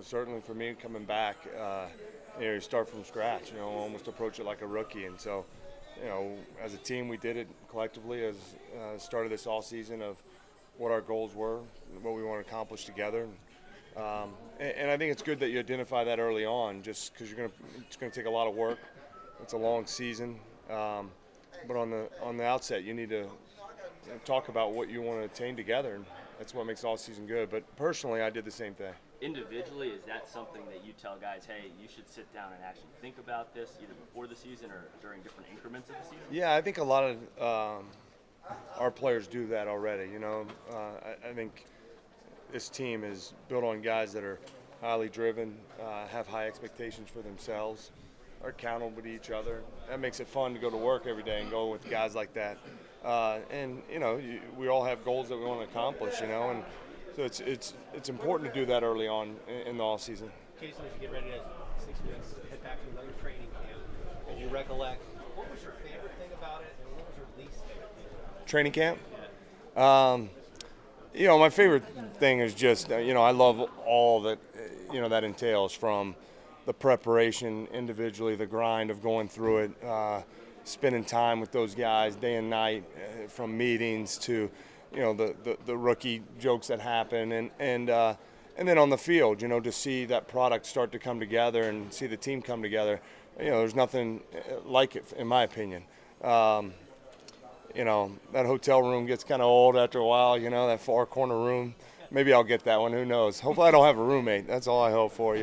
certainly for me coming back, you start from scratch, almost approach it like a rookie. And so, as a team, we did it collectively as start of this all season of what our goals were, what we want to accomplish together. And I think it's good that you identify that early on, just because it's going to take a lot of work. It's a long season, but on the outset, you need to talk about what you want to attain together, and that's what makes all season good. But personally, I did the same thing. Individually, is that something that you tell guys, hey, you should sit down and actually think about this either before the season or during different increments of the season? Yeah, I think a lot of our players do that already. I think this team is built on guys that are highly driven, have high expectations for themselves, are accountable to each other. That makes it fun to go to work every day and go with guys like that. And we all have goals that we want to accomplish, and so it's important to do that early on in the off season. Jason, as you get ready to 6 weeks head back to another training camp, and you recollect, what was your favorite thing about it, and what was your least favorite thing about it? Training camp? My favorite thing is just, I love all that, that entails, from the preparation individually, the grind of going through it, spending time with those guys day and night, from meetings to, the rookie jokes that happen, and then on the field, to see that product start to come together and see the team come together. There's nothing like it, in my opinion. That hotel room gets kind of old after a while, that far corner room. Maybe I'll get that one, who knows. Hopefully I don't have a roommate. That's all I hope for,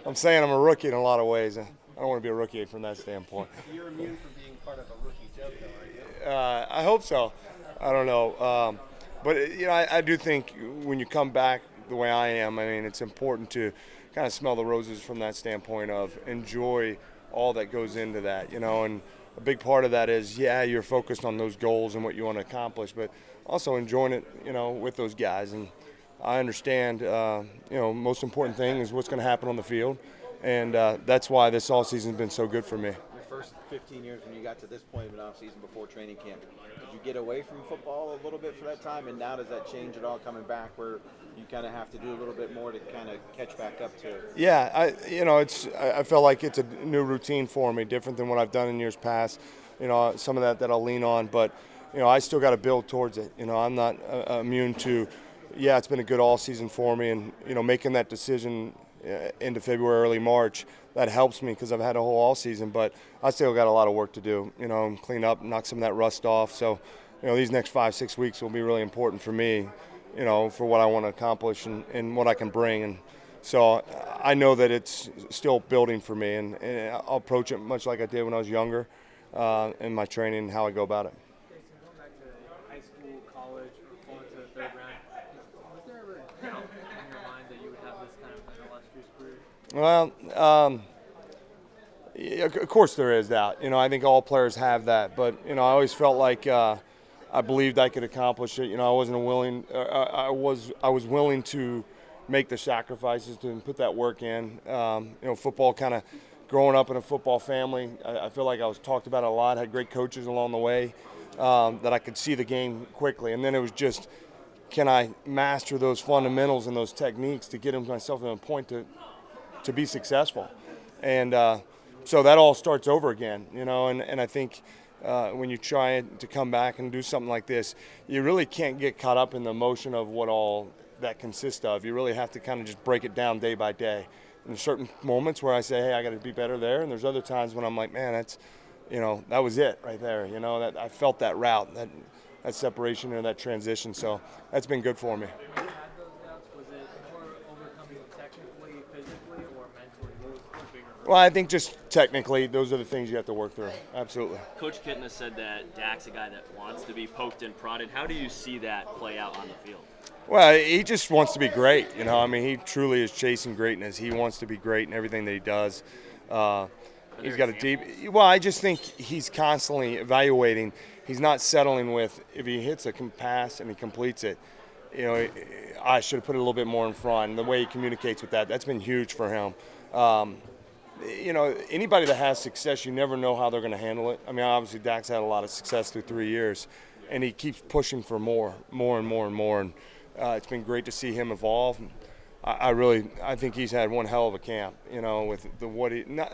I'm saying I'm a rookie in a lot of ways. I don't want to be a rookie from that standpoint. You're immune from being part of a rookie joke, though, aren't you? I hope so. I don't know. But I do think when you come back the way I am, it's important to kind of smell the roses from that standpoint of enjoy all that goes into that, and a big part of that is, you're focused on those goals and what you want to accomplish, but also enjoying it, with those guys. And I understand, most important thing is what's going to happen on the field, and that's why this all season has been so good for me. Your first 15 years when you got to this point of an off-season before training camp, did you get away from football a little bit for that time, and now does that change at all coming back where you kind of have to do a little bit more to kind of catch back up to? Yeah, I feel like it's a new routine for me, different than what I've done in years past. Some of that I'll lean on, but I still got to build towards it. I'm not immune to. Yeah, it's been a good all season for me, and making that decision into February, early March, that helps me because I've had a whole all season, but I still got a lot of work to do. Clean up, knock some of that rust off. So, these next 5-6 weeks will be really important for me. For what I want to accomplish and what I can bring. And so I know that it's still building for me, and I'll approach it much like I did when I was younger in my training and how I go about it. Jason, going back to high school, college, or falling to the third round, was there ever a doubt in your mind that you would have this kind of an illustrious career? Well, yeah, of course there is doubt. I think all players have that, but I always felt like I believed I could accomplish it. I wasn't willing. I was willing to make the sacrifices to put that work in. Football, kind of growing up in a football family, I feel like I was talked about a lot. Had great coaches along the way that I could see the game quickly, and then it was just, can I master those fundamentals and those techniques to get myself to a point to be successful, and so that all starts over again. And I think. When you try to come back and do something like this, you really can't get caught up in the emotion of what all that consists of. You really have to kind of just break it down day by day. And there's certain moments where I say, hey, I got to be better there, and there's other times when I'm like, man, that's, that was it right there. That I felt that route, that separation or that transition. So that's been good for me. When you had those doubts, was it more overcoming technically, physically, or mentally? What was the bigger hurdle? Well, I think just technically, those are the things you have to work through. Absolutely. Coach Kitten has said that Dak's a guy that wants to be poked and prodded. How do you see that play out on the field? Well, he just wants to be great. He truly is chasing greatness. He wants to be great in everything that he does. He's got a deep. Well, I just think he's constantly evaluating. He's not settling with, if he hits a pass and he completes it, I should have put it a little bit more in front. And the way he communicates with that's been huge for him. Anybody that has success, you never know how they're going to handle it. Obviously, Dak's had a lot of success through 3 years, and he keeps pushing for more and more. And it's been great to see him evolve. I think he's had one hell of a camp, with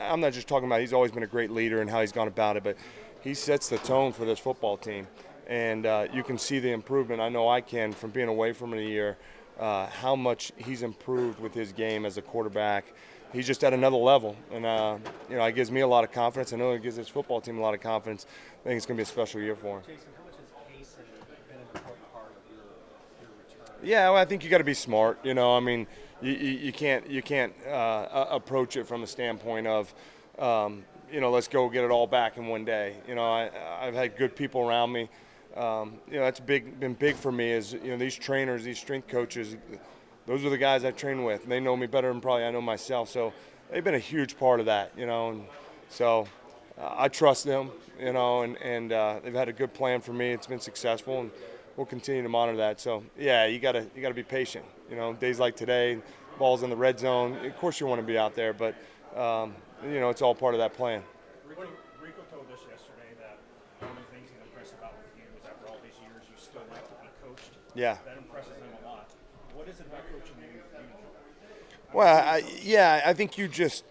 I'm not just talking about he's always been a great leader and how he's gone about it, but he sets the tone for this football team. And you can see the improvement. I know I can from being away from him a year, how much he's improved with his game as a quarterback. He's just at another level. And, it gives me a lot of confidence. I know it gives this football team a lot of confidence. I think it's going to be a special year for him. Jason, how much has pacing been an important part of your return? Yeah, well, I think you got to be smart. You can't approach it from a standpoint of, let's go get it all back in one day. I've had good people around me. That's been big for me is, these trainers, these strength coaches, those are the guys I train with. They know me better than probably I know myself. So they've been a huge part of that, and so I trust them, and they've had a good plan for me. It's been successful, and we'll continue to monitor that. So yeah, you gotta be patient. Days like today, balls in the red zone. Of course you want to be out there, but it's all part of that plan. Rico told us yesterday that one of the things he's impressed about with you is after all these years, you still like to be coached. Yeah. That impresses him a lot. What is it about coaching you enjoy? Well, I think you just,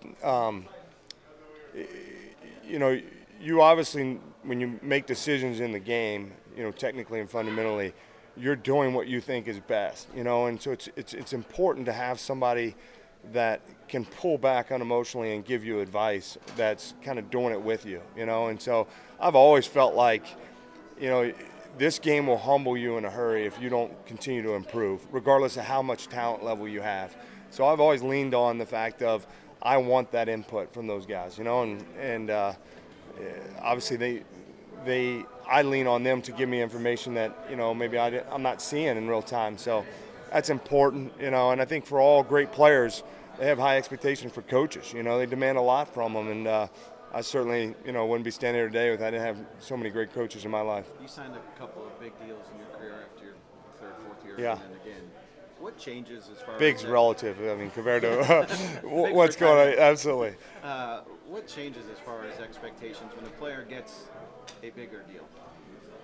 you obviously, when you make decisions in the game, technically and fundamentally, you're doing what you think is best, and so it's important to have somebody that can pull back unemotionally and give you advice that's kind of doing it with you, and so I've always felt like, this game will humble you in a hurry if you don't continue to improve, regardless of how much talent level you have. So I've always leaned on the fact of I want that input from those guys, and obviously I lean on them to give me information that maybe I'm not seeing in real time. So that's important, and I think for all great players, they have high expectations for coaches. They demand a lot from them, and I certainly wouldn't be standing here today if I didn't have so many great coaches in my life. You signed a couple of big deals in your career after your third, fourth year. Yeah. And again, what changes as far Big's as relative. I mean, compared to what's going on. Absolutely. what changes as far as expectations when a player gets a bigger deal?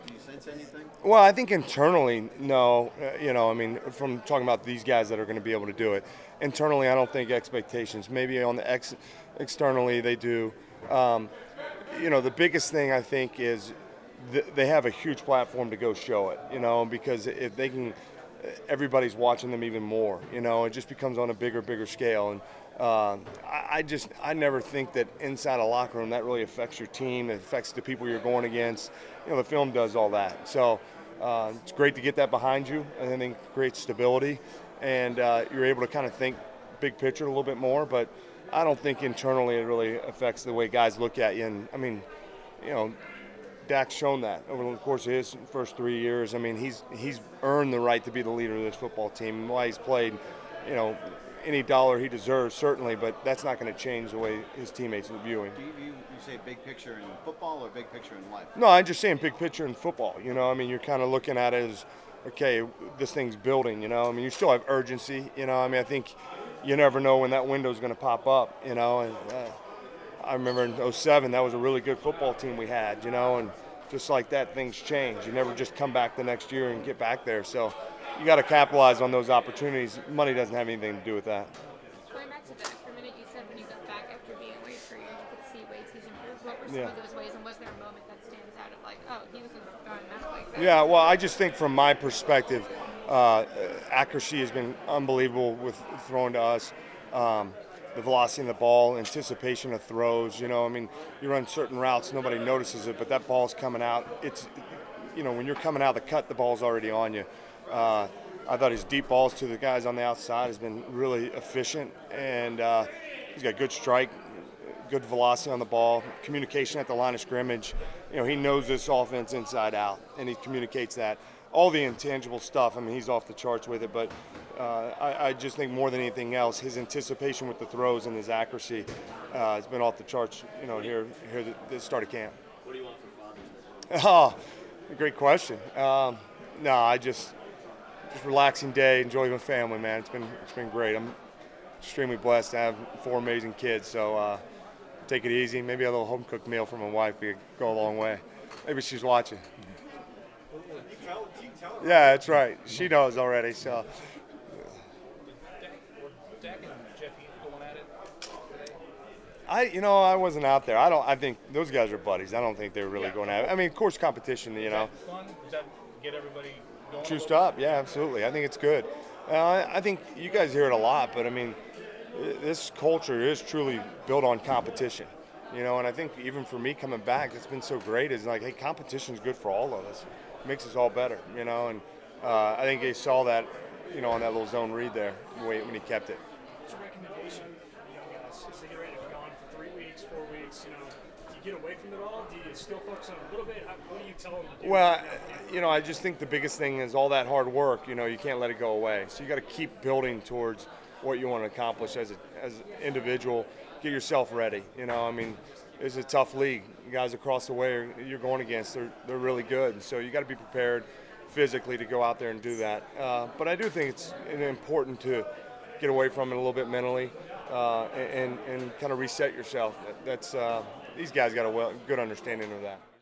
Do you sense anything? Well, I think internally, no. From talking about these guys that are going to be able to do it, internally, I don't think expectations. Maybe on the externally, they do. The biggest thing I think is they have a huge platform to go show it. Because if they can, everybody's watching them even more. It just becomes on a bigger scale. And I never think that inside a locker room that really affects your team. It affects the people you're going against. The film does all that. So it's great to get that behind you. I think it creates stability, and you're able to kind of think big picture a little bit more. But I don't think internally it really affects the way guys look at you. And Dak's shown that over the course of his first 3 years. He's earned the right to be the leader of this football team. And why he's played, any dollar he deserves, certainly, but that's not going to change the way his teammates are viewing. Do you say big picture in football or big picture in life? No, I'm just saying big picture in football. You're kind of looking at it as, okay, this thing's building, you still have urgency, I think you never know when that window's going to pop up, and I remember in 2007, that was a really good football team we had, and just like that, things change. You never just come back the next year and get back there. So you got to capitalize on those opportunities. Money doesn't have anything to do with that. Going back to that for a minute, you said when you got back after being away for a year, you could see ways he's improved. What were some of those ways, and was there a moment that stands out of like, oh, he was throwing that like that? Yeah, well, I just think from my perspective, accuracy has been unbelievable with throwing to us. The velocity of the ball, anticipation of throws. You run certain routes, nobody notices it, but that ball's coming out. It's, when you're coming out of the cut, the ball's already on you. I thought his deep balls to the guys on the outside has been really efficient, and he's got good strike, good velocity on the ball, communication at the line of scrimmage. He knows this offense inside out, and he communicates that. All the intangible stuff, he's off the charts with it, but I just think more than anything else, his anticipation with the throws and his accuracy has been off the charts, here this start of camp. What do you want for Father's Day? Oh, great question. I just relaxing day, enjoy my family, man. It's been great. I'm extremely blessed to have 4 amazing kids, so take it easy. Maybe a little home-cooked meal from my wife would go a long way. Maybe she's watching. Yeah, that's right. She knows already, so. I wasn't out there. I think those guys are buddies. I don't think they're really going at it. I mean, of course, competition. Is that fun? Does that get everybody going? Juiced up. Yeah, absolutely. I think it's good. I think you guys hear it a lot, but I mean, this culture is truly built on competition. And I think even for me coming back, it's been so great. Is like, hey, competition is good for all of us. It makes us all better. And I think they saw that, on that little zone read there when he kept it. What's your recommendation to young guys as they get ready to be gone for 3 weeks, 4 weeks? Do you get away from it all? Do you still focus on it a little bit? What do you tell them to do? Well, I just think the biggest thing is all that hard work. You can't let it go away. So you got to keep building towards what you want to accomplish as an individual. Get yourself ready. I mean, it's a tough league. Guys across the way you're going against, they're really good. And so you got to be prepared physically to go out there and do that. But I do think it's important to get away from it a little bit mentally and kind of reset yourself. These guys got a good understanding of that.